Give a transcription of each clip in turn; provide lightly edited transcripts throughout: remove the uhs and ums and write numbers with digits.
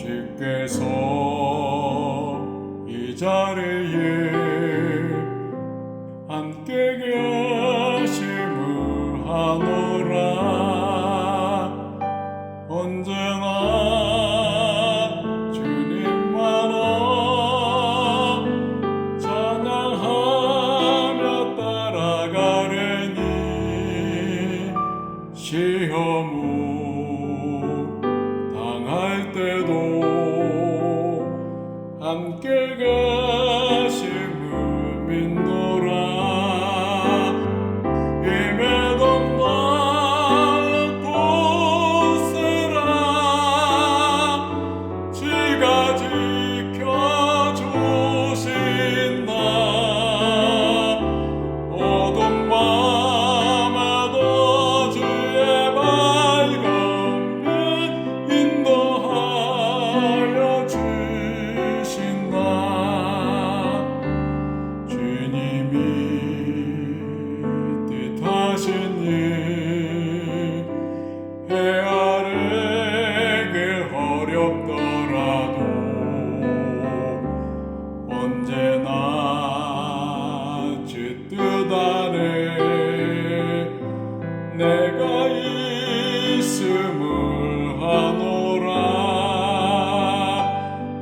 주께서 이 자리에 함께 계심을 하노라. 언제나 주님만을 찬양하며 따라가려니 시험을 당할 때도 함께 계심을 믿노라. 임해던 날 곳에라 지가 지켜주신다. 어두운 밤에도 주의 밝은 빛 인도하여 주신다. 주님이 뜻하신 일 헤아리기 어렵더라도 언제나 주 뜻 안에 내가 있음을 하노라.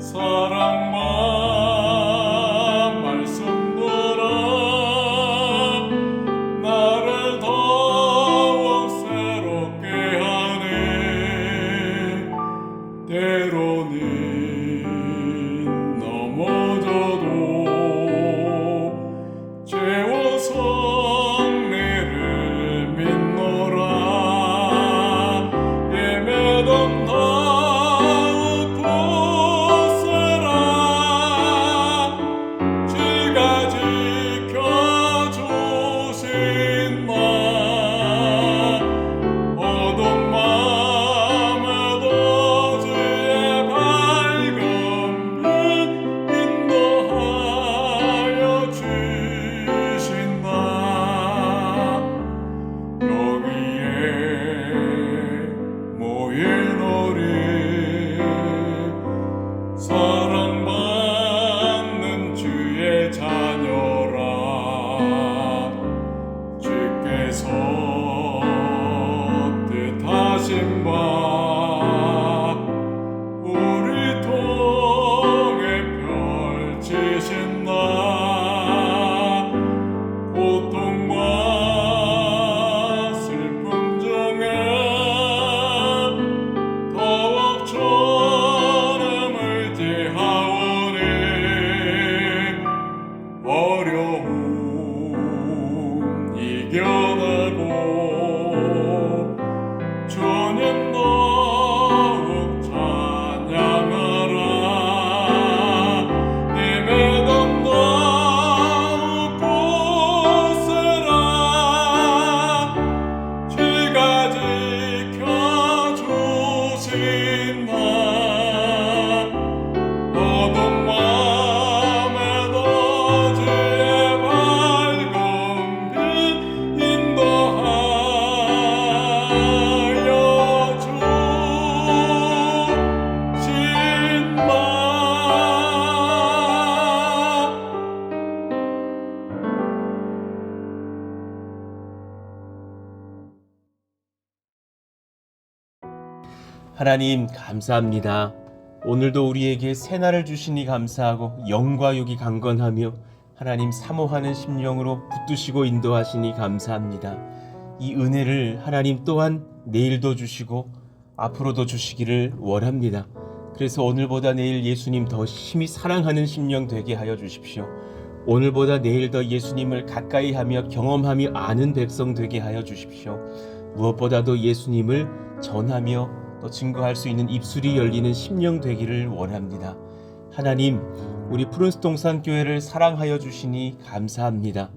사랑만 말씀들어 나를 더욱 새롭게 하네. 때로는 넘어져도 죄와 성리를 믿노라. 예매던 다윗 곳에라 지가 지켜주신다. 어두운 밤에도 주의 밝은 빛 인도하여 주신다. 여기에 모인 우리 사랑받는 주의 자녀라. 주께서 뜻하신 바 우리 통해 펼치신다. 고통과 슬픔 중에 더욱 주님을 지하오니 어려움 이겨내고 주님 더욱 찬양하라. 임해던 다윗 곳에라 지가 지켜주신다. 어두운 밤에도 주의 밝은 빛 인도하여 주신다. 하나님 감사합니다. 오늘도 우리에게 새날을 주시니 감사하고 영과 육이 강건하며 하나님 사모하는 심령으로 붙드시고 인도하시니 감사합니다. 이 은혜를 하나님 또한 내일도 주시고 앞으로도 주시기를 원합니다. 그래서 오늘보다 내일 예수님 더 심히 사랑하는 심령 되게 하여 주십시오. 오늘보다 내일 더 예수님을 가까이 하며 경험하며 아는 백성 되게 하여 주십시오. 무엇보다도 예수님을 전하며 또 증거할 수 있는 입술이 열리는 심령 되기를 원합니다. 하나님, 우리 푸른스동산 교회를 사랑하여 주시니 감사합니다.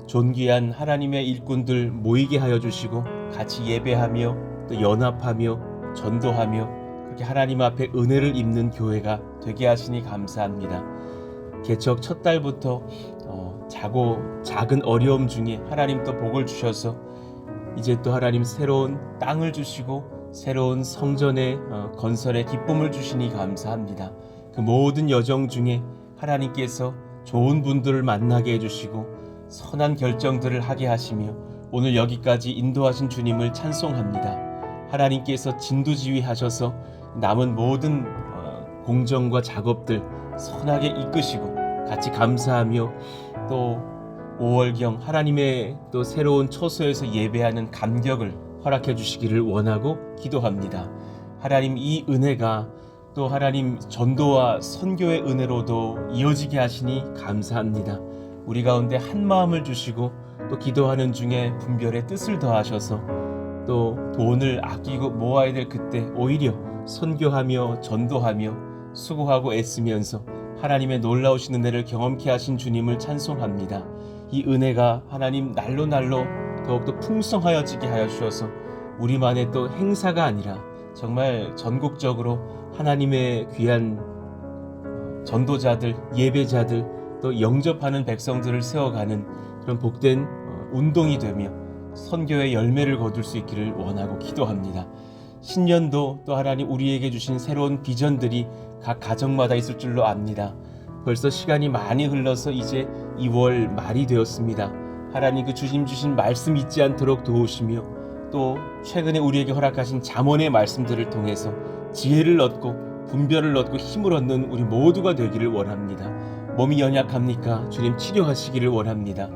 존귀한 하나님의 일꾼들 모이게 하여 주시고 같이 예배하며 또 연합하며 전도하며 그렇게 하나님 앞에 은혜를 입는 교회가 되게 하시니 감사합니다. 개척 첫 달부터 작은 어려움 중에 하나님 또 복을 주셔서 이제 또 하나님 새로운 땅을 주시고 새로운 성전의 건설에 기쁨을 주시니 감사합니다. 그 모든 여정 중에 하나님께서 좋은 분들을 만나게 해주시고 선한 결정들을 하게 하시며 오늘 여기까지 인도하신 주님을 찬송합니다. 하나님께서 진두지휘하셔서 남은 모든 공정과 작업들 선하게 이끄시고 같이 감사하며 또 5월경 하나님의 또 새로운 처소에서 예배하는 감격을 허락해 주시기를 원하고 기도합니다. 하나님 이 은혜가 또 하나님 전도와 선교의 은혜로도 이어지게 하시니 감사합니다. 우리 가운데 한 마음을 주시고 또 기도하는 중에 분별의 뜻을 더하셔서 또 돈을 아끼고 모아야 될 그때 오히려 선교하며 전도하며 수고하고 애쓰면서 하나님의 놀라우신 은혜를 경험케 하신 주님을 찬송합니다. 이 은혜가 하나님 날로 더욱더 풍성하여지게 하여 주셔서 우리만의 또 행사가 아니라 정말 전국적으로 하나님의 귀한 전도자들, 예배자들 또 영접하는 백성들을 세워가는 그런 복된 운동이 되며 선교의 열매를 거둘 수 있기를 원하고 기도합니다. 신년도 또 하나님 우리에게 주신 새로운 비전들이 각 가정마다 있을 줄로 압니다. 벌써 시간이 많이 흘러서 이제 2월 말이 되었습니다. 하나님 그 주님 주신 말씀 잊지 않도록 도우시며 또 최근에 우리에게 허락하신 잠언의 말씀들을 통해서 지혜를 얻고 분별을 얻고 힘을 얻는 우리 모두가 되기를 원합니다. 몸이 연약합니까? 주님 치료하시기를 원합니다.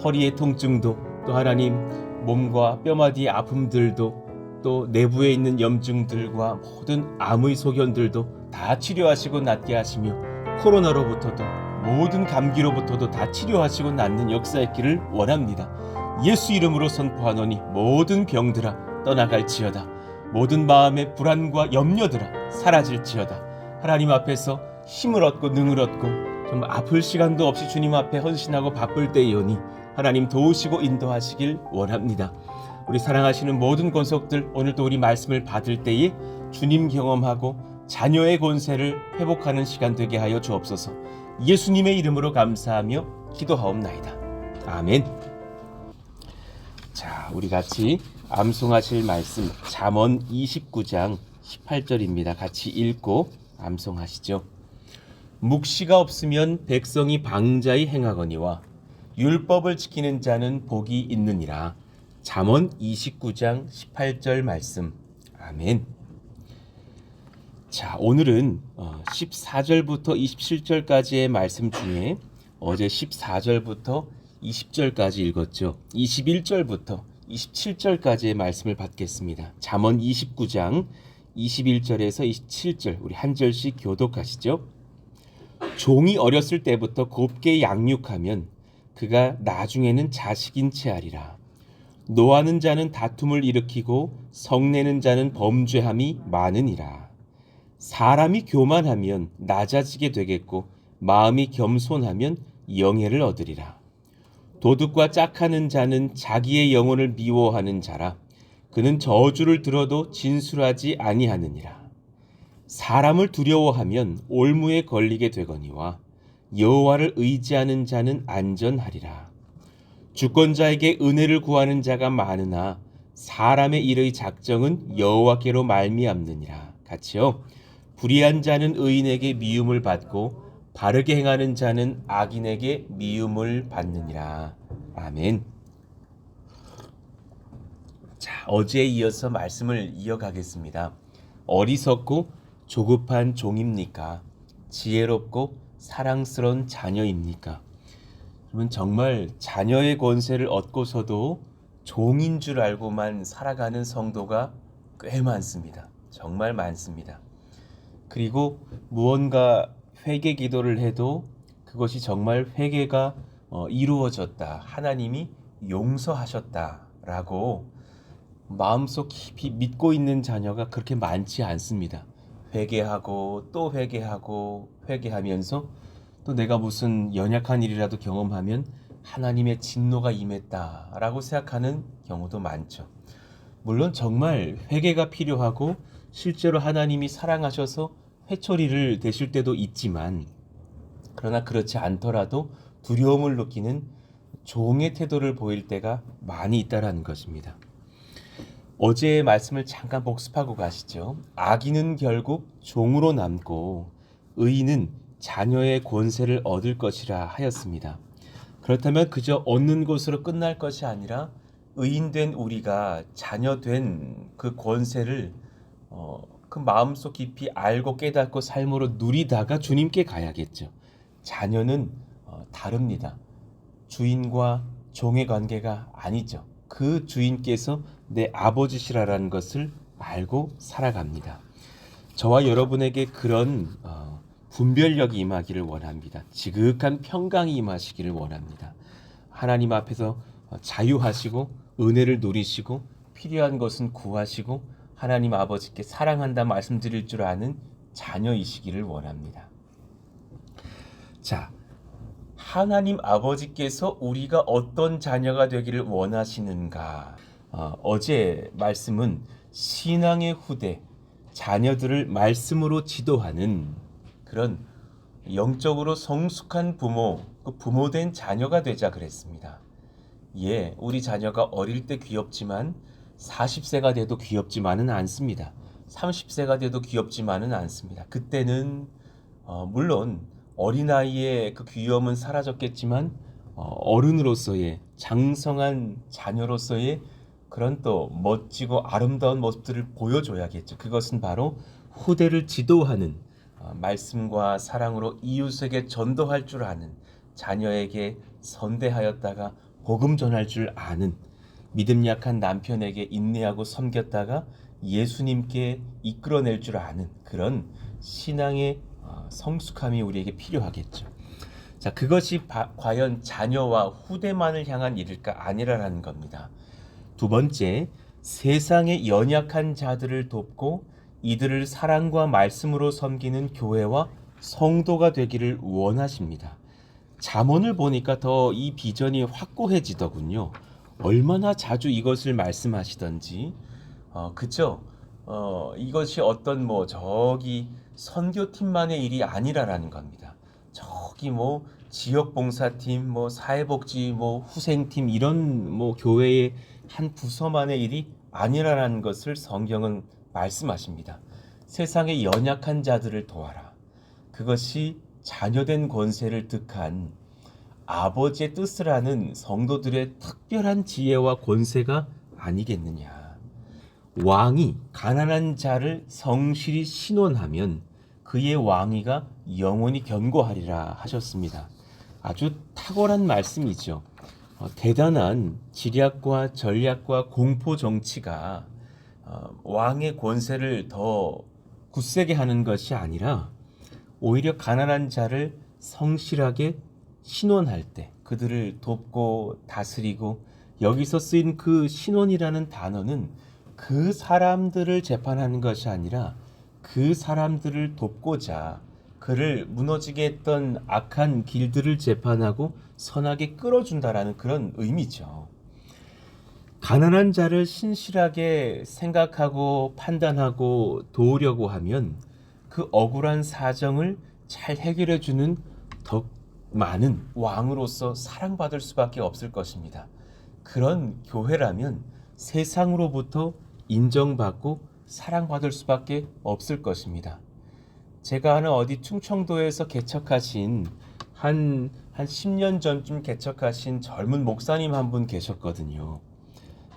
허리의 통증도 또 하나님 몸과 뼈마디의 아픔들도 또 내부에 있는 염증들과 모든 암의 소견들도 다 치료하시고 낫게 하시며 코로나로부터도 모든 감기로부터도 다 치료하시고 낫는 역사의 길을 원합니다. 예수 이름으로 선포하노니 모든 병들아 떠나갈지어다. 모든 마음의 불안과 염려들아 사라질지어다. 하나님 앞에서 힘을 얻고 능을 얻고 정말 아플 시간도 없이 주님 앞에 헌신하고 바쁠 때이오니 하나님 도우시고 인도하시길 원합니다. 우리 사랑하시는 모든 권속들 오늘도 우리 말씀을 받을 때에 주님 경험하고 자녀의 권세를 회복하는 시간 되게 하여 주옵소서. 예수님의 이름으로 감사하며 기도하옵나이다. 아멘. 자, 우리 같이 암송하실 말씀 잠언 29장 18절입니다. 같이 읽고 암송하시죠. 묵시가 없으면 백성이 방자히 행하거니와 율법을 지키는 자는 복이 있느니라. 잠언 29장 18절 말씀. 아멘. 자, 오늘은 14절부터 27절까지의 말씀 중에 어제 14절부터 20절까지 읽었죠. 21절부터 27절까지의 말씀을 받겠습니다. 잠언 29장 21절에서 27절 우리 한 절씩 교독하시죠. 종이 어렸을 때부터 곱게 양육하면 그가 나중에는 자식인 채 하리라. 노하는 자는 다툼을 일으키고 성내는 자는 범죄함이 많으니라. 사람이 교만하면 낮아지게 되겠고 마음이 겸손하면 영예를 얻으리라. 도둑과 짝하는 자는 자기의 영혼을 미워하는 자라. 그는 저주를 들어도 진술하지 아니하느니라. 사람을 두려워하면 올무에 걸리게 되거니와 여호와를 의지하는 자는 안전하리라. 주권자에게 은혜를 구하는 자가 많으나 사람의 일의 작정은 여호와께로 말미암느니라. 같이요. 불의한 자는 의인에게 미움을 받고 바르게 행하는 자는 악인에게 미움을 받느니라. 아멘. 자, 어제에 이어서 말씀을 이어가겠습니다. 어리석고 조급한 종입니까? 지혜롭고 사랑스러운 자녀입니까? 그러면 정말 자녀의 권세를 얻고서도 종인 줄 알고만 살아가는 성도가 꽤 많습니다. 정말 많습니다. 그리고 무언가 회개 기도를 해도 그것이 정말 회개가 이루어졌다. 하나님이 용서하셨다라고 마음속 깊이 믿고 있는 자녀가 그렇게 많지 않습니다. 회개하고 또 회개하고 회개하면서 또 내가 무슨 연약한 일이라도 경험하면 하나님의 진노가 임했다라고 생각하는 경우도 많죠. 물론 정말 회개가 필요하고 실제로 하나님이 사랑하셔서 회초리를 대실 때도 있지만 그러나 그렇지 않더라도 두려움을 느끼는 종의 태도를 보일 때가 많이 있다라는 것입니다. 어제의 말씀을 잠깐 복습하고 가시죠. 악인은 결국 종으로 남고 의인은 자녀의 권세를 얻을 것이라 하였습니다. 그렇다면 그저 얻는 것으로 끝날 것이 아니라 의인된 우리가 자녀된 그 권세를 그 마음속 깊이 알고 깨닫고 삶으로 누리다가 주님께 가야겠죠. 자녀는 다릅니다. 주인과 종의 관계가 아니죠. 그 주인께서 내 아버지시라는 것을 알고 살아갑니다. 저와 여러분에게 그런 분별력이 임하기를 원합니다. 지극한 평강이 임하시기를 원합니다. 하나님 앞에서 자유하시고 은혜를 누리시고 필요한 것은 구하시고 하나님 아버지께 사랑한다 말씀드릴 줄 아는 자녀이시기를 원합니다. 자, 하나님 아버지께서 우리가 어떤 자녀가 되기를 원하시는가? 어제 말씀은 신앙의 후대, 자녀들을 말씀으로 지도하는 그런 영적으로 성숙한 부모, 그 부모된 자녀가 되자 그랬습니다. 예, 우리 자녀가 어릴 때 귀엽지만 40세가 돼도 귀엽지만은 않습니다. 30세가 돼도 귀엽지만은 않습니다. 그때는 물론 어린아이의 그 귀여움은 사라졌겠지만 어른으로서의 장성한 자녀로서의 그런 또 멋지고 아름다운 모습들을 보여줘야겠죠. 그것은 바로 후대를 지도하는 말씀과 사랑으로 이웃에게 전도할 줄 아는, 자녀에게 선대하였다가 복음 전할 줄 아는, 믿음 약한 남편에게 인내하고 섬겼다가 예수님께 이끌어낼 줄 아는 그런 신앙의 성숙함이 우리에게 필요하겠죠. 자, 그것이 과연 자녀와 후대만을 향한 일일까? 아니라는 겁니다. 두 번째, 세상의 연약한 자들을 돕고 이들을 사랑과 말씀으로 섬기는 교회와 성도가 되기를 원하십니다. 잠언을 보니까 더 이 비전이 확고해지더군요. 얼마나 자주 이것을 말씀하시던지. 그죠? 이것이 어떤 저기 선교팀만의 일이 아니라라는 겁니다. 저기 지역봉사팀, 사회복지, 후생팀 이런 교회의 한 부서만의 일이 아니라라는 것을 성경은 말씀하십니다. 세상의 연약한 자들을 도와라. 그것이 자녀된 권세를 득한 아버지의 뜻을 아는 성도들의 특별한 지혜와 권세가 아니겠느냐. 왕이 가난한 자를 성실히 신원하면 그의 왕위가 영원히 견고하리라 하셨습니다. 아주 탁월한 말씀이죠. 대단한 지략과 전략과 공포 정치가 왕의 권세를 더 굳세게 하는 것이 아니라 오히려 가난한 자를 성실하게 신원할 때 그들을 돕고 다스리고, 여기서 쓰인 그 신원이라는 단어는 그 사람들을 재판하는 것이 아니라 그 사람들을 돕고자 그를 무너지게 했던 악한 길들을 재판하고 선하게 끌어준다라는 그런 의미죠. 가난한 자를 신실하게 생각하고 판단하고 도우려고 하면 그 억울한 사정을 잘 해결해주는 더 많은 왕으로서 사랑받을 수밖에 없을 것입니다. 그런 교회라면 세상으로부터 인정받고 사랑받을 수밖에 없을 것입니다. 제가 아는 어디 충청도에서 개척하신 한 10년 전쯤 개척하신 젊은 목사님 한 분 계셨거든요.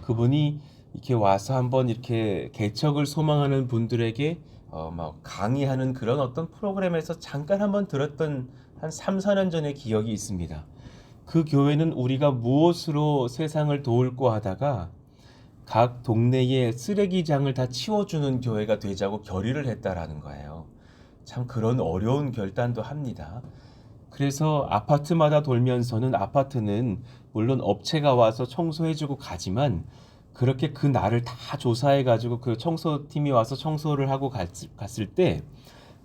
그분이 이렇게 와서 한번 이렇게 개척을 소망하는 분들에게 강의하는 그런 어떤 프로그램에서 잠깐 한번 들었던 한 3, 4년 전의 기억이 있습니다. 그 교회는 우리가 무엇으로 세상을 도울까 하다가 각 동네의 쓰레기장을 다 치워주는 교회가 되자고 결의를 했다라는 거예요. 참 그런 어려운 결단도 합니다. 그래서 아파트마다 돌면서는 아파트는 물론 업체가 와서 청소해주고 가지만 그렇게 그 날을 다 조사해가지고 그 청소팀이 와서 청소를 하고 갔을 때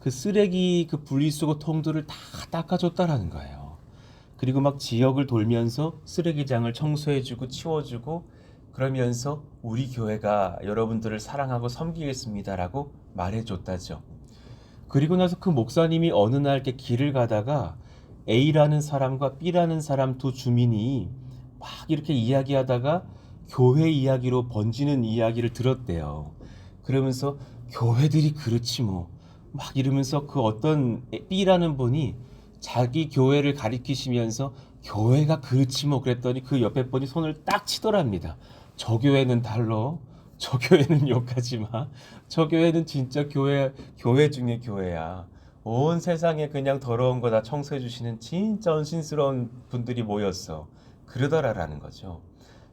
그 쓰레기 그 분리수거 통들을 다 닦아줬다라는 거예요. 그리고 막 지역을 돌면서 쓰레기장을 청소해주고 치워주고 그러면서 우리 교회가 여러분들을 사랑하고 섬기겠습니다라고 말해줬다죠. 그리고 나서 그 목사님이 어느 날 이렇게 길을 가다가 A라는 사람과 B라는 사람 두 주민이 막 이렇게 이야기하다가 교회 이야기로 번지는 이야기를 들었대요. 그러면서 교회들이 그렇지 뭐 막 이러면서 그 어떤 B라는 분이 자기 교회를 가리키시면서 교회가 그렇지 뭐 그랬더니 그 옆에 분이 손을 딱 치더랍니다. 저 교회는 달러. 저 교회는 욕하지 마. 저 교회는 진짜 교회 중에 교회야. 온 세상에 그냥 더러운 거 다 청소해 주시는 진짜 헌신스러운 분들이 모였어. 그러더라라는 거죠.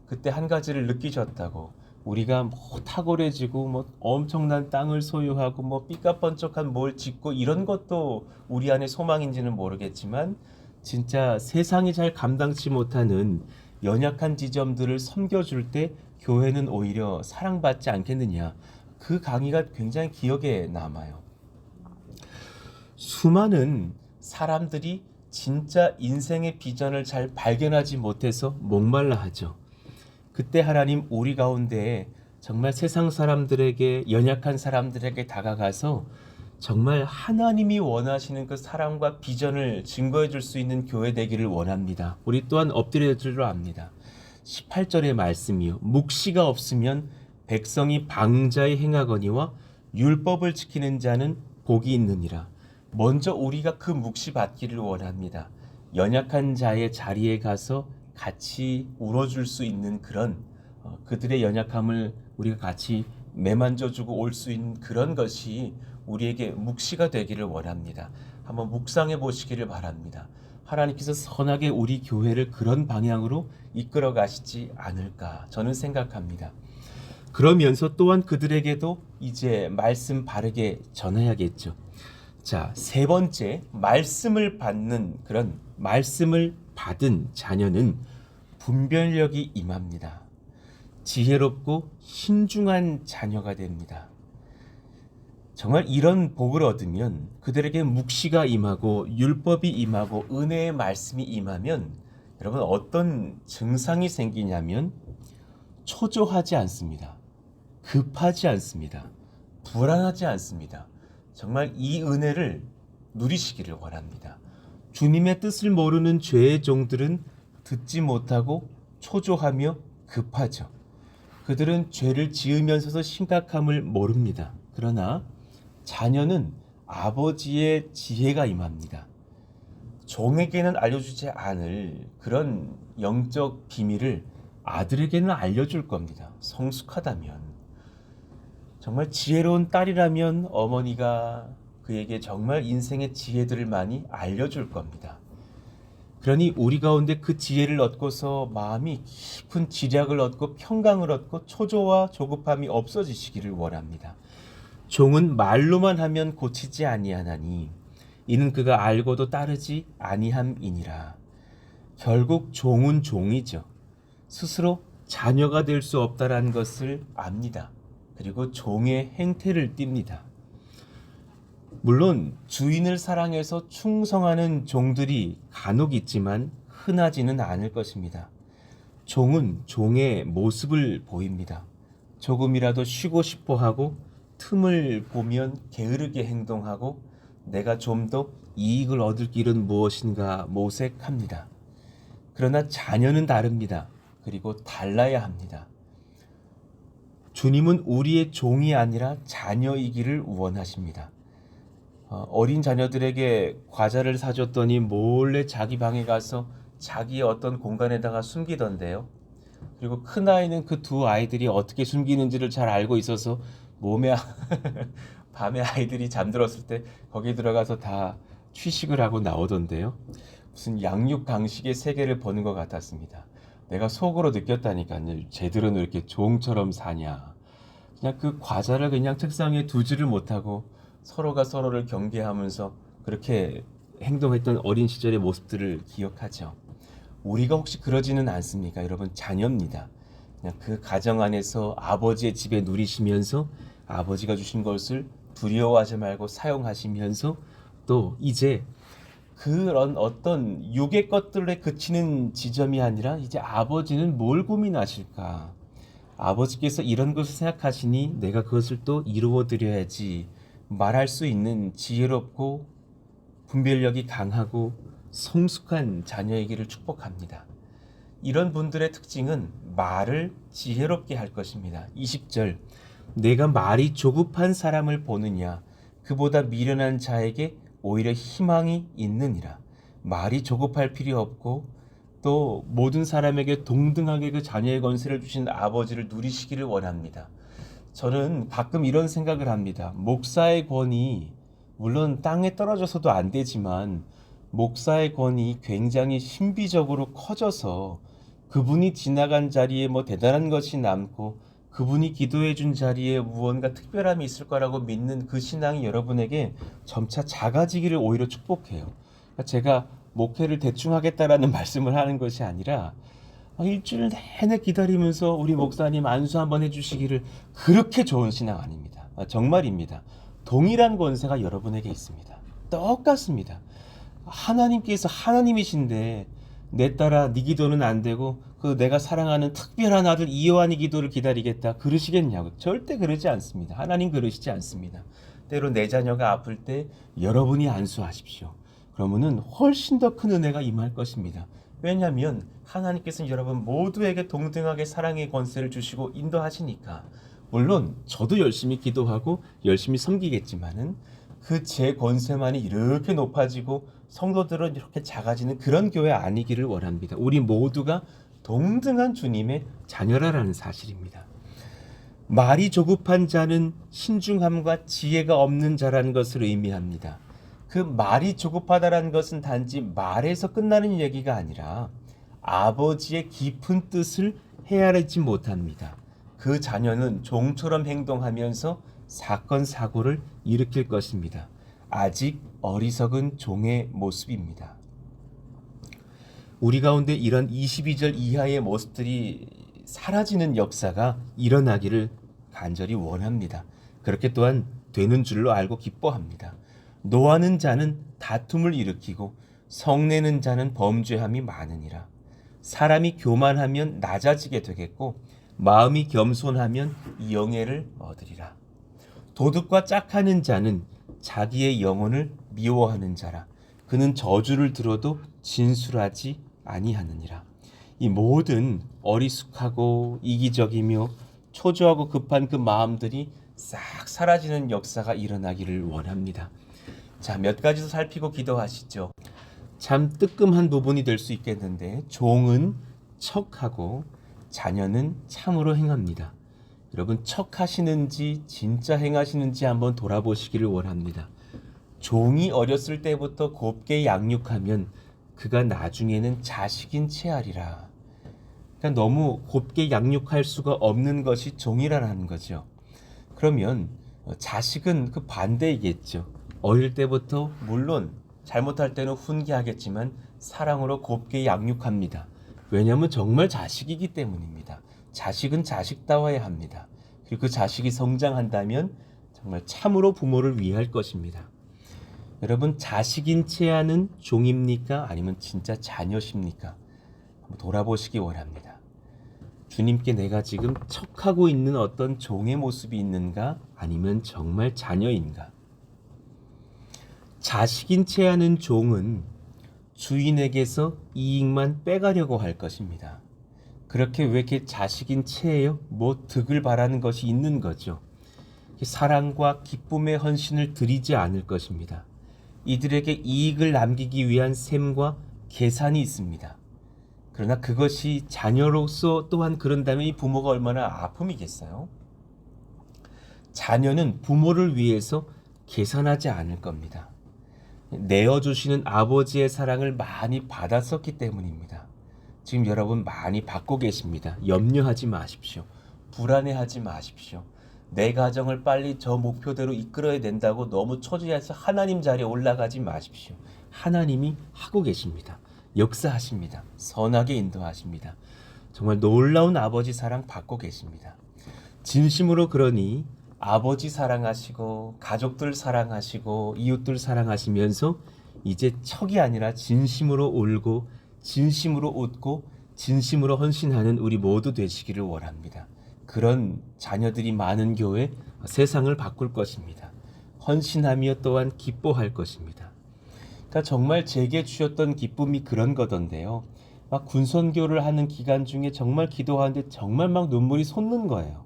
그때 한 가지를 느끼셨다고. 우리가 뭐 탁월해지고 뭐 엄청난 땅을 소유하고 뭐 삐까뻔쩍한 뭘 짓고 이런 것도 우리 안에 소망인지는 모르겠지만 진짜 세상이 잘 감당치 못하는 연약한 지점들을 섬겨줄 때 교회는 오히려 사랑받지 않겠느냐. 그 강의가 굉장히 기억에 남아요. 수많은 사람들이 진짜 인생의 비전을 잘 발견하지 못해서 목말라 하죠. 그때 하나님 우리 가운데에 정말 세상 사람들에게 연약한 사람들에게 다가가서 정말 하나님이 원하시는 그 사랑과 비전을 증거해 줄 수 있는 교회 되기를 원합니다. 우리 또한 엎드려 줄로 압니다. 18절의 말씀이요. 묵시가 없으면 백성이 방자에 행하거니와 율법을 지키는 자는 복이 있느니라. 먼저 우리가 그 묵시 받기를 원합니다. 연약한 자의 자리에 가서 같이 울어줄 수 있는 그런 그들의 연약함을 우리가 같이 매만져주고 올 수 있는 그런 것이 우리에게 묵시가 되기를 원합니다. 한번 묵상해 보시기를 바랍니다. 하나님께서 선하게 우리 교회를 그런 방향으로 이끌어 가시지 않을까 저는 생각합니다. 그러면서 또한 그들에게도 이제 말씀 바르게 전해야겠죠. 자, 세 번째, 말씀을 받는 그런 말씀을 받은 자녀는 분별력이 임합니다. 지혜롭고 신중한 자녀가 됩니다. 정말 이런 복을 얻으면 그들에게 묵시가 임하고 율법이 임하고 은혜의 말씀이 임하면 여러분 어떤 증상이 생기냐면 초조하지 않습니다. 급하지 않습니다. 불안하지 않습니다. 정말 이 은혜를 누리시기를 원합니다. 주님의 뜻을 모르는 죄의 종들은 듣지 못하고 초조하며 급하죠. 그들은 죄를 지으면서도 심각함을 모릅니다. 그러나 자녀는 아버지의 지혜가 임합니다. 종에게는 알려주지 않을 그런 영적 비밀을 아들에게는 알려줄 겁니다. 성숙하다면. 정말 지혜로운 딸이라면 어머니가 그에게 정말 인생의 지혜들을 많이 알려줄 겁니다. 그러니 우리 가운데 그 지혜를 얻고서 마음이 깊은 지략을 얻고 평강을 얻고 초조와 조급함이 없어지시기를 원합니다. 종은 말로만 하면 고치지 아니하나니 이는 그가 알고도 따르지 아니함이니라. 결국 종은 종이죠. 스스로 자녀가 될 수 없다라는 것을 압니다. 그리고 종의 행태를 띱니다. 물론 주인을 사랑해서 충성하는 종들이 간혹 있지만 흔하지는 않을 것입니다. 종은 종의 모습을 보입니다. 조금이라도 쉬고 싶어 하고 틈을 보면 게으르게 행동하고 내가 좀 더 이익을 얻을 길은 무엇인가 모색합니다. 그러나 자녀는 다릅니다. 그리고 달라야 합니다. 주님은 우리의 종이 아니라 자녀이기를 원하십니다. 어린 자녀들에게 과자를 사줬더니 몰래 자기 방에 가서 자기의 어떤 공간에다가 숨기던데요. 그리고 큰 아이는 그 두 아이들이 어떻게 숨기는지를 잘 알고 있어서 몸에 밤에 아이들이 잠들었을 때 거기 들어가서 다 취식을 하고 나오던데요. 무슨 양육 강식의 세계를 보는 것 같았습니다. 내가 속으로 느꼈다니까요. 쟤들은 왜 이렇게 종처럼 사냐. 그냥 그 과자를 그냥 책상에 두지를 못하고 서로가 서로를 경계하면서 그렇게 행동했던 어린 시절의 모습들을 기억하죠. 우리가 혹시 그러지는 않습니까? 여러분, 자녀입니다. 그냥 그 가정 안에서 아버지의 집에 누리시면서 아버지가 주신 것을 두려워하지 말고 사용하시면서 또 이제 그런 어떤 육의 것들에 그치는 지점이 아니라 이제 아버지는 뭘 고민하실까? 아버지께서 이런 것을 생각하시니 내가 그것을 또 이루어 드려야지 말할 수 있는 지혜롭고 분별력이 강하고 성숙한 자녀이기를 축복합니다. 이런 분들의 특징은 말을 지혜롭게 할 것입니다. 20절 내가 말이 조급한 사람을 보느냐 그보다 미련한 자에게 오히려 희망이 있느니라. 말이 조급할 필요 없고 또 모든 사람에게 동등하게 그 자녀의 권세를 주신 아버지를 누리시기를 원합니다. 저는 가끔 이런 생각을 합니다. 목사의 권위 물론 땅에 떨어져서도 안 되지만 목사의 권위 굉장히 신비적으로 커져서 그분이 지나간 자리에 뭐 대단한 것이 남고 그분이 기도해 준 자리에 무언가 특별함이 있을 거라고 믿는 그 신앙이 여러분에게 점차 작아지기를 오히려 축복해요. 그러니까 제가 목회를 대충 하겠다라는 말씀을 하는 것이 아니라 일주일 내내 기다리면서 우리 목사님 안수 한번 해주시기를 그렇게 좋은 신앙 아닙니다. 정말입니다. 동일한 권세가 여러분에게 있습니다. 똑같습니다. 하나님께서 하나님이신데 내 딸아 네 기도는 안 되고 그 내가 사랑하는 특별한 아들 이요한의 기도를 기다리겠다 그러시겠냐고. 절대 그러지 않습니다. 하나님 그러시지 않습니다. 때로 내 자녀가 아플 때 여러분이 안수하십시오. 그러면은 훨씬 더 큰 은혜가 임할 것입니다. 왜냐하면 하나님께서는 여러분 모두에게 동등하게 사랑의 권세를 주시고 인도하시니까. 물론 저도 열심히 기도하고 열심히 섬기겠지만은 그 제 권세만이 이렇게 높아지고 성도들은 이렇게 작아지는 그런 교회 아니기를 원합니다. 우리 모두가 동등한 주님의 자녀라는 사실입니다. 말이 조급한 자는 신중함과 지혜가 없는 자라는 것을 의미합니다. 그 말이 조급하다라는 것은 단지 말에서 끝나는 얘기가 아니라 아버지의 깊은 뜻을 헤아리지 못합니다. 그 자녀는 종처럼 행동하면서 사건 사고를 일으킬 것입니다. 아직 어리석은 종의 모습입니다. 우리 가운데 이런 22절 이하의 모습들이 사라지는 역사가 일어나기를 간절히 원합니다. 그렇게 또한 되는 줄로 알고 기뻐합니다. 노하는 자는 다툼을 일으키고 성내는 자는 범죄함이 많으니라. 사람이 교만하면 낮아지게 되겠고 마음이 겸손하면 영예를 얻으리라. 도둑과 짝하는 자는 자기의 영혼을 미워하는 자라. 그는 저주를 들어도 진술하지 아니하느니라. 이 모든 어리숙하고 이기적이며 초조하고 급한 그 마음들이 싹 사라지는 역사가 일어나기를 원합니다. 자, 몇 가지 더 살피고 기도하시죠. 참 뜨끔한 부분이 될 수 있겠는데 종은 척하고 자녀는 참으로 행합니다. 여러분 척하시는지 진짜 행하시는지 한번 돌아보시기를 원합니다. 종이 어렸을 때부터 곱게 양육하면 그가 나중에는 자식인 채하리라. 그러니까 너무 곱게 양육할 수가 없는 것이 종이라는 거죠. 그러면 자식은 그 반대이겠죠. 어릴 때부터 물론 잘못할 때는 훈계하겠지만 사랑으로 곱게 양육합니다. 왜냐하면 정말 자식이기 때문입니다. 자식은 자식다워야 합니다. 그리고 그 자식이 성장한다면 정말 참으로 부모를 위할 것입니다. 여러분 자식인 채하는 종입니까? 아니면 진짜 자녀십니까? 한번 돌아보시기 원합니다. 주님께 내가 지금 척하고 있는 어떤 종의 모습이 있는가? 아니면 정말 자녀인가? 자식인 채하는 종은 주인에게서 이익만 빼가려고 할 것입니다. 그렇게 왜 이렇게 자식인 채예요? 뭐 득을 바라는 것이 있는 거죠. 사랑과 기쁨의 헌신을 드리지 않을 것입니다. 이들에게 이익을 남기기 위한 셈과 계산이 있습니다. 그러나 그것이 자녀로서 또한 그런다면 이 부모가 얼마나 아픔이겠어요? 자녀는 부모를 위해서 계산하지 않을 겁니다. 내어주시는 아버지의 사랑을 많이 받았었기 때문입니다. 지금 여러분 많이 받고 계십니다. 염려하지 마십시오. 불안해하지 마십시오. 내 가정을 빨리 저 목표대로 이끌어야 된다고 너무 초조해서 하나님 자리에 올라가지 마십시오. 하나님이 하고 계십니다. 역사하십니다. 선하게 인도하십니다. 정말 놀라운 아버지 사랑 받고 계십니다. 진심으로 그러니 아버지 사랑하시고 가족들 사랑하시고 이웃들 사랑하시면서 이제 척이 아니라 진심으로 울고 진심으로 웃고 진심으로 헌신하는 우리 모두 되시기를 원합니다. 그런 자녀들이 많은 교회 세상을 바꿀 것입니다. 헌신하며 또한 기뻐할 것입니다. 그러니까 정말 제게 주셨던 기쁨이 그런 거던데요. 막 군선교를 하는 기간 중에 정말 기도하는데 정말 막 눈물이 솟는 거예요.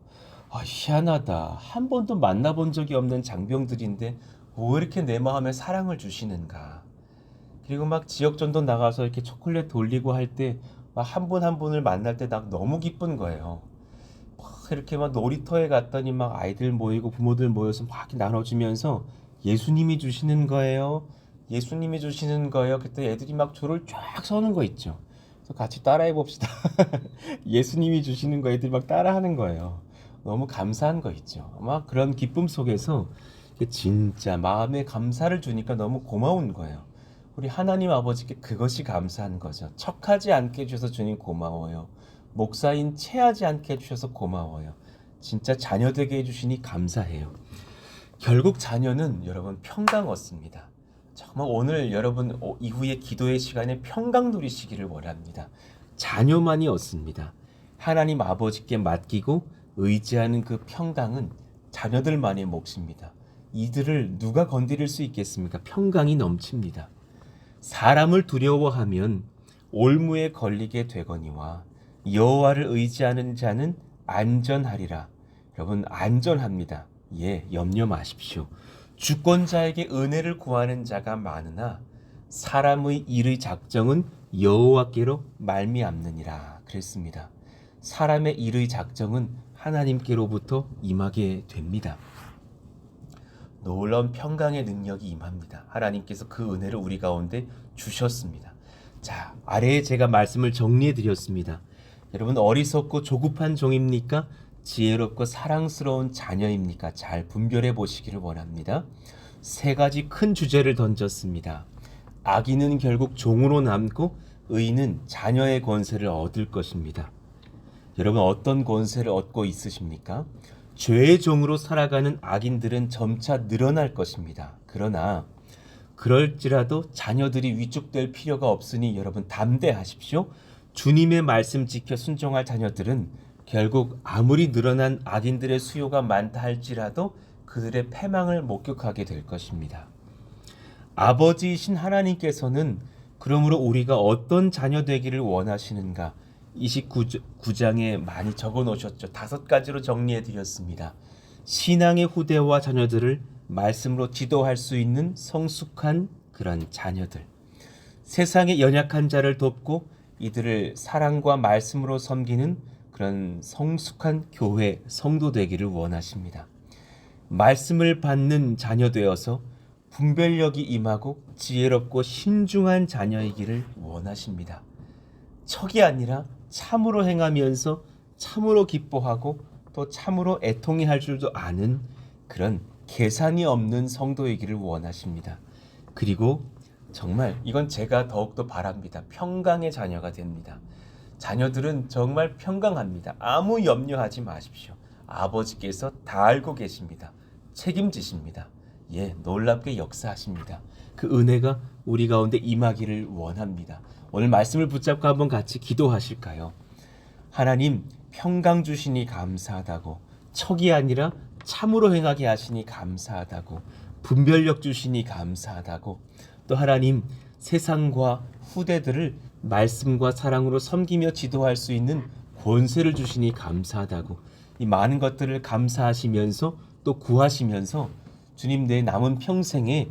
희한하다. 한 번도 만나본 적이 없는 장병들인데 왜 이렇게 내 마음에 사랑을 주시는가. 그리고 막 지역전도 나가서 이렇게 초콜릿 돌리고 할 때 막 한 분 한 분을 만날 때 나 너무 기쁜 거예요. 막 이렇게 막 놀이터에 갔더니 막 아이들 모이고 부모들 모여서 막 나눠주면서 예수님이 주시는 거예요. 예수님이 주시는 거예요. 그때 애들이 막 줄을 쫙 서는 거 있죠. 그래서 같이 따라해 봅시다. 예수님이 주시는 거 애들이 막 따라하는 거예요. 너무 감사한 거 있죠. 막 그런 기쁨 속에서 진짜 마음에 감사를 주니까 너무 고마운 거예요. 우리 하나님 아버지께 그것이 감사한 거죠. 척하지 않게 해주셔서 주님 고마워요. 목사인 체하지 않게 해주셔서 고마워요. 진짜 자녀 되게 해주시니 감사해요. 결국 자녀는 여러분 평강 얻습니다. 정말 오늘 여러분 이후에 기도의 시간에 평강 누리시기를 원합니다. 자녀만이 얻습니다. 하나님 아버지께 맡기고 의지하는 그 평강은 자녀들만의 몫입니다. 이들을 누가 건드릴 수 있겠습니까? 평강이 넘칩니다. 사람을 두려워하면 올무에 걸리게 되거니와 여호와를 의지하는 자는 안전하리라. 여러분 안전합니다. 염려 마십시오. 주권자에게 은혜를 구하는 자가 많으나 사람의 일의 작정은 여호와께로 말미암느니라 그랬습니다. 사람의 일의 작정은 하나님께로부터 임하게 됩니다. 놀라운 평강의 능력이 임합니다. 하나님께서 그 은혜를 우리 가운데 주셨습니다. 자, 아래에 제가 말씀을 정리해 드렸습니다. 여러분 어리석고 조급한 종입니까? 지혜롭고 사랑스러운 자녀입니까? 잘 분별해 보시기를 원합니다. 세 가지 큰 주제를 던졌습니다. 악인은 결국 종으로 남고 의인은 자녀의 권세를 얻을 것입니다. 여러분 어떤 권세를 얻고 있으십니까? 죄의 종으로 살아가는 악인들은 점차 늘어날 것입니다. 그러나 그럴지라도 자녀들이 위축될 필요가 없으니 여러분 담대하십시오. 주님의 말씀 지켜 순종할 자녀들은 결국 아무리 늘어난 악인들의 수요가 많다 할지라도 그들의 패망을 목격하게 될 것입니다. 아버지이신 하나님께서는 그러므로 우리가 어떤 자녀 되기를 원하시는가 29장에 많이 적어 놓으셨죠. 5가지로 정리해 드렸습니다. 신앙의 후대와 자녀들을 말씀으로 지도할 수 있는 성숙한 그런 자녀들, 세상의 연약한 자를 돕고 이들을 사랑과 말씀으로 섬기는 그런 성숙한 교회 성도 되기를 원하십니다. 말씀을 받는 자녀 되어서 분별력이 임하고 지혜롭고 신중한 자녀이기를 원하십니다. 척이 아니라 참으로 행하면서 참으로 기뻐하고 또 참으로 애통해 할 줄도 아는 그런 계산이 없는 성도이기를 원하십니다. 그리고 정말 이건 제가 더욱더 바랍니다. 평강의 자녀가 됩니다. 자녀들은 정말 평강합니다. 아무 염려하지 마십시오. 아버지께서 다 알고 계십니다. 책임지십니다. 놀랍게 역사하십니다. 그 은혜가 우리 가운데 임하기를 원합니다. 오늘 말씀을 붙잡고 한번 같이 기도하실까요? 하나님 평강 주시니 감사하다고, 척이 아니라 참으로 행하게 하시니 감사하다고, 분별력 주시니 감사하다고, 또 하나님 세상과 후대들을 말씀과 사랑으로 섬기며 지도할 수 있는 권세를 주시니 감사하다고, 이 많은 것들을 감사하시면서 또 구하시면서 주님 내 남은 평생에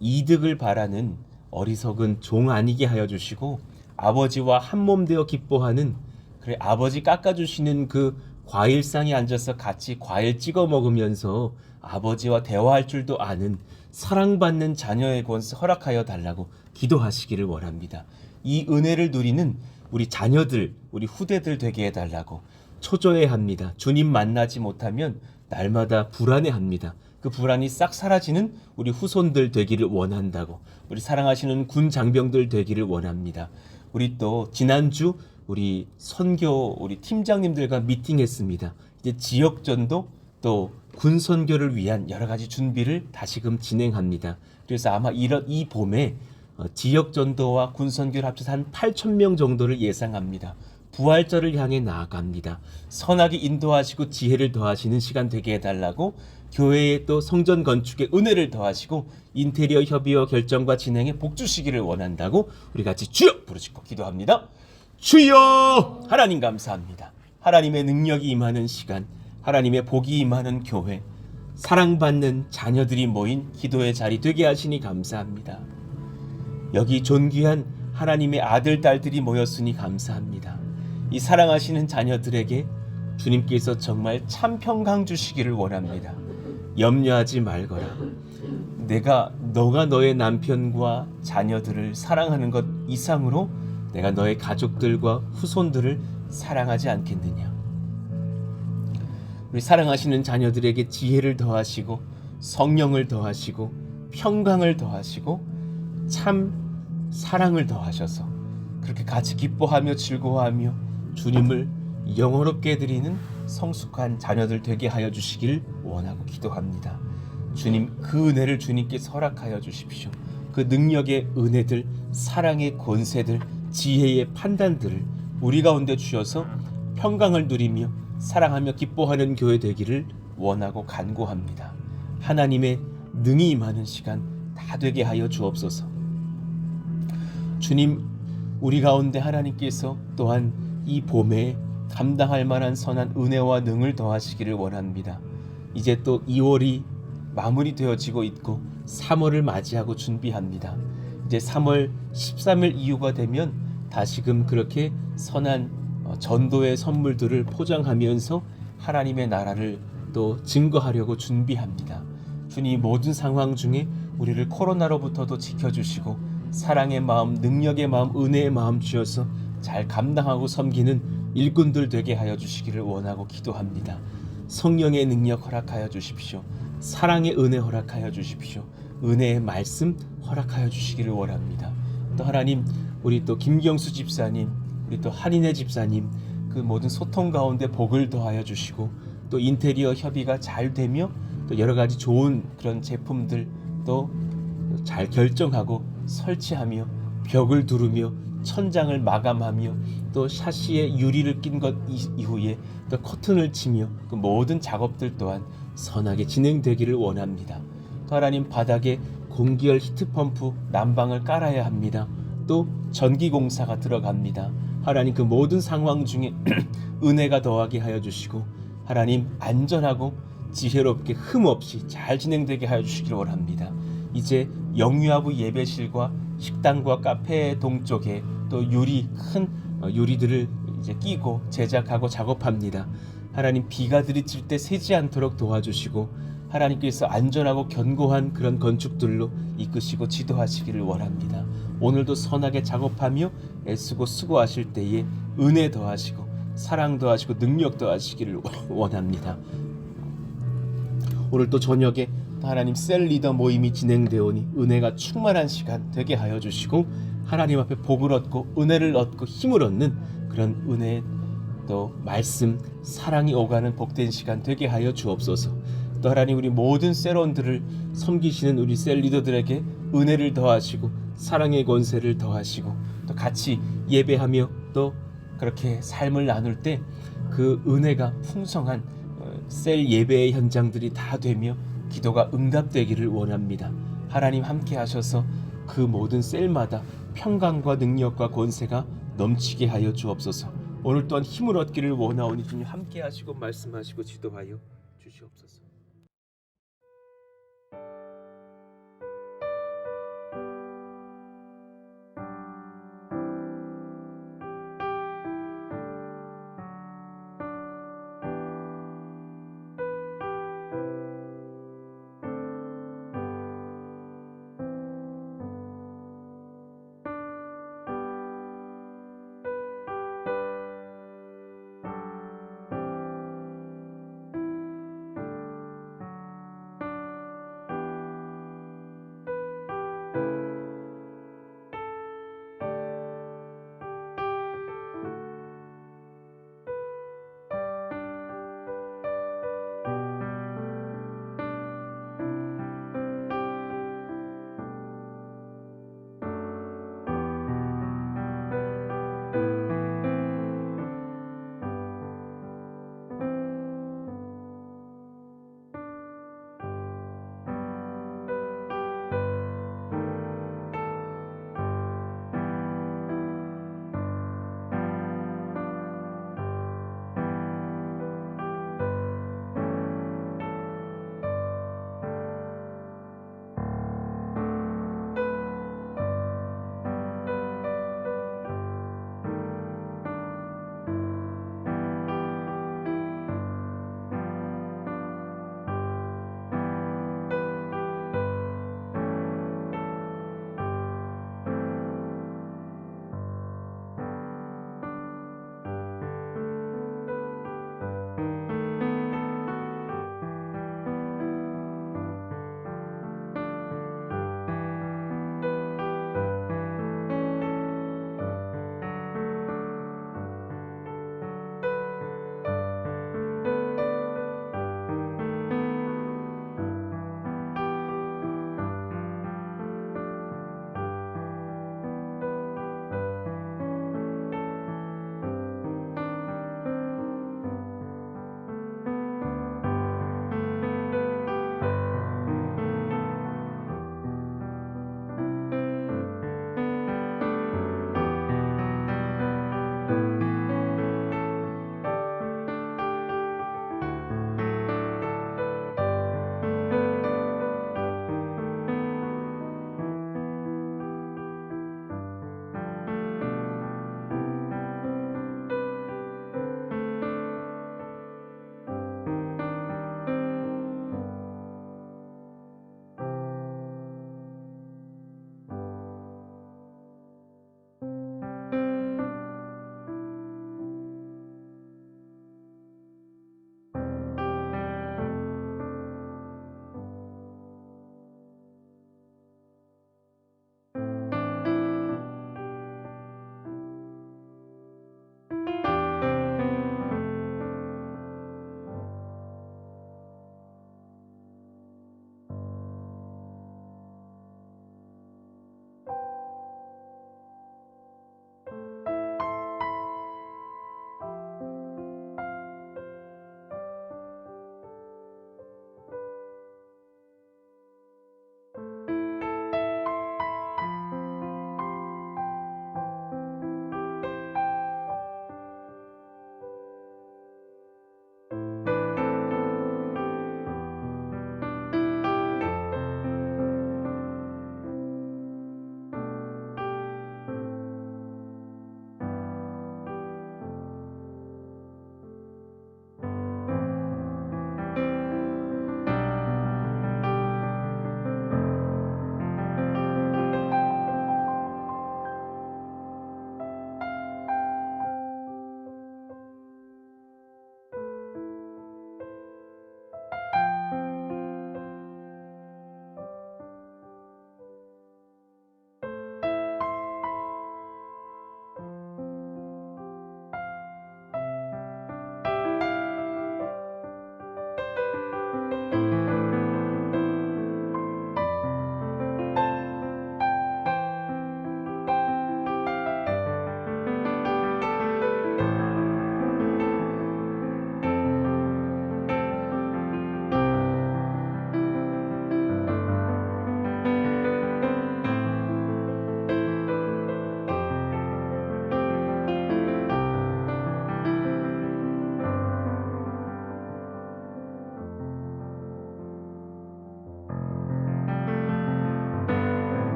이득을 바라는 어리석은 종 아니게 하여 주시고 아버지와 한몸 되어 기뻐하는 그래 아버지 깎아주시는 그 과일상에 앉아서 같이 과일 찍어 먹으면서 아버지와 대화할 줄도 아는 사랑받는 자녀의 권세 허락하여 달라고 기도하시기를 원합니다. 이 은혜를 누리는 우리 자녀들, 우리 후대들 되게 해달라고 초조해합니다. 주님 만나지 못하면 날마다 불안해합니다. 그 불안이 싹 사라지는 우리 후손들 되기를 원한다고, 우리 사랑하시는 군 장병들 되기를 원합니다. 우리 또 지난주 우리 선교 우리 팀장님들과 미팅했습니다. 이제 지역전도 또 군 선교를 위한 여러 가지 준비를 다시금 진행합니다. 그래서 아마 이 봄에 지역전도와 군 선교를 합쳐서 한 8,000명 정도를 예상합니다. 부활절을 향해 나아갑니다. 선하게 인도하시고 지혜를 더하시는 시간 되게 해달라고, 교회에 또 성전 건축에 은혜를 더하시고 인테리어 협의와 결정과 진행에 복 주시기를 원한다고 우리 같이 주여 부르짖고 기도합니다. 주여! 하나님 감사합니다. 하나님의 능력이 임하는 시간, 하나님의 복이 임하는 교회, 사랑받는 자녀들이 모인 기도의 자리 되게 하시니 감사합니다. 여기 존귀한 하나님의 아들, 딸들이 모였으니 감사합니다. 이 사랑하시는 자녀들에게 주님께서 정말 참 평강 주시기를 원합니다. 염려하지 말거라. 너가 너의 남편과 자녀들을 사랑하는 것 이상으로 내가 너의 가족들과 후손들을 사랑하지 않겠느냐. 우리 사랑하시는 자녀들에게 지혜를 더하시고 성령을 더하시고 평강을 더하시고 참 사랑을 더하셔서 그렇게 같이 기뻐하며 즐거워하며 주님을 영원롭게 드리는 성숙한 자녀들 되게 하여 주시길 원하고 기도합니다. 주님, 그 은혜를 주님께서 허락하여 주십시오. 그 능력의 은혜들, 사랑의 권세들, 지혜의 판단들을 우리 가운데 주셔서 평강을 누리며 사랑하며 기뻐하는 교회 되기를 원하고 간구합니다. 하나님의 능히 임하는 시간 다 되게 하여 주옵소서. 주님, 우리 가운데 하나님께서 또한 이 봄에 감당할 만한 선한 은혜와 능을 더하시기를 원합니다. 이제 또 2월이 마무리되어지고 있고 3월을 맞이하고 준비합니다. 이제 3월 13일 이후가 되면 다시금 그렇게 선한 전도의 선물들을 포장하면서 하나님의 나라를 또 증거하려고 준비합니다. 주님, 모든 상황 중에 우리를 코로나로부터도 지켜주시고 사랑의 마음, 능력의 마음, 은혜의 마음 주셔서 잘 감당하고 섬기는 일꾼들 되게 하여 주시기를 원하고 기도합니다. 성령의 능력 허락하여 주십시오. 사랑의 은혜 허락하여 주십시오. 은혜의 말씀 허락하여 주시기를 원합니다. 또 하나님, 우리 또 김경수 집사님, 우리 또 한인혜 집사님, 그 모든 소통 가운데 복을 더하여 주시고 또 인테리어 협의가 잘 되며 또 여러 가지 좋은 그런 제품들 또 잘 결정하고 설치하며 벽을 두르며 천장을 마감하며 또 샤시에 유리를 낀 것 이후에 또 커튼을 치며 그 모든 작업들 또한 선하게 진행되기를 원합니다. 또 하나님, 바닥에 공기열 히트펌프 난방을 깔아야 합니다. 또 전기공사가 들어갑니다. 하나님, 그 모든 상황 중에 은혜가 더하게 하여 주시고 하나님, 안전하고 지혜롭게 흠없이 잘 진행되게 하여 주시기를 원합니다. 이제 영유아부 예배실과 식당과 카페 동쪽에 또 큰 유리들을 이제 끼고 제작하고 작업합니다. 하나님, 비가 들이칠 때 새지 않도록 도와주시고 하나님께서 안전하고 견고한 그런 건축들로 이끄시고 지도하시기를 원합니다. 오늘도 선하게 작업하며 애쓰고 수고하실 때에 은혜 더하시고 사랑 더하시고 능력 더하시기를 원합니다. 오늘 또 저녁에 하나님 셀 리더 모임이 진행되오니 은혜가 충만한 시간 되게 하여 주시고 하나님 앞에 복을 얻고 은혜를 얻고 힘을 얻는 그런 은혜의 또 말씀, 사랑이 오가는 복된 시간 되게 하여 주옵소서. 또 하나님, 우리 모든 셀원들을 섬기시는 우리 셀 리더들에게 은혜를 더하시고 사랑의 권세를 더하시고 또 같이 예배하며 또 그렇게 삶을 나눌 때 그 은혜가 풍성한 셀 예배의 현장들이 다 되며 기도가 응답되기를 원합니다. 하나님 함께 하셔서 그 모든 셀마다 평강과 능력과 권세가 넘치게 하여 주옵소서. 오늘 또한 힘을 얻기를 원하오니 주님 함께 하시고 말씀하시고 지도하여 주시옵소서.